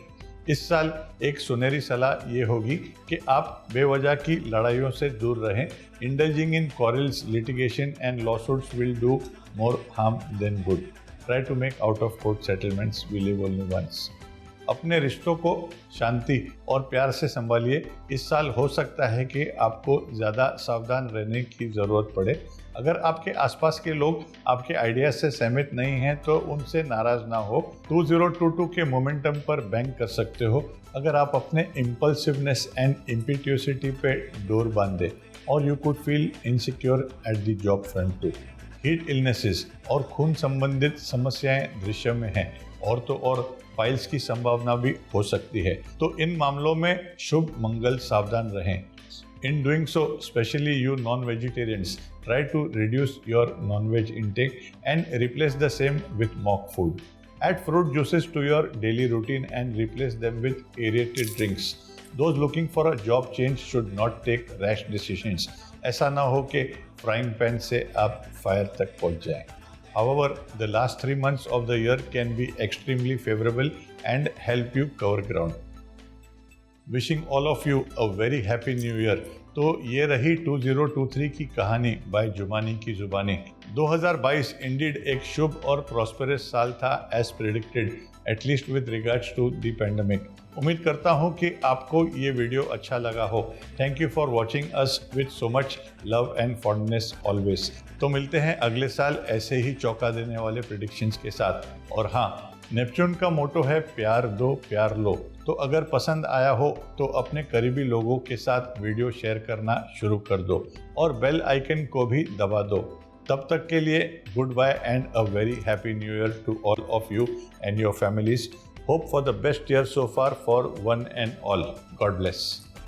S2: इस साल एक सुनहरी सलाह ये होगी कि आप बेवजह की लड़ाइयों से दूर रहें। Indulging in quarrels, litigation and lawsuits will do more harm than good. Try to make out of court settlements, we live only once. अपने रिश्तों को शांति और प्यार से संभालिए। इस साल हो सकता है कि आपको ज़्यादा सावधान रहने की ज़रूरत पड़े। अगर आपके आसपास के लोग आपके आइडिया से सहमत नहीं हैं तो उनसे नाराज़ ना हो। 2022 के मोमेंटम पर बैंक कर सकते हो अगर आप अपने इम्पल्सिवनेस एंड इम्पिट्यूसिटी पे डोर बांध दें। और you could feel insecure at the job front too. Heat illnesses और खून संबंधित समस्याएं दृश्य में हैं, और तो और फाइल्स की संभावना भी हो सकती है, तो इन मामलों में शुभ मंगल सावधान रहें। In doing so, especially you non-vegetarians, try to reduce your non-veg intake and replace the same with mock food. Add fruit juices to your daily routine and replace them with aerated drinks. Those looking for a job change should not take rash decisions. ऐसा ना हो कि frying pan से आप fire तक पहुंच जाएं। However, the last 3 months of the year can be extremely favorable and help you cover ground. Wishing all of you a very happy new year. तो ये रही 2023 की कहानी बाय जुमानी की जुबानी। 2022 इंडीड एक शुभ और प्रॉस्पेरस साल था as predicted, at least with regards to the pandemic. उम्मीद करता हूँ कि आपको ये वीडियो अच्छा लगा हो। Thank you for watching us with so much love and fondness always. तो मिलते हैं अगले साल ऐसे ही चौंका देने वाले प्रेडिक्शंस के साथ। और हाँ, नेपच्यून का मोटो है प्यार दो प्यार लो। तो अगर पसंद आया हो तो अपने करीबी लोगों के साथ वीडियो शेयर करना शुरू कर दो और बेल आइकन को भी दबा दो। तब तक के लिए good bye and a very happy new year to all of you and your families. Hope for the best year so far for one and all. God bless.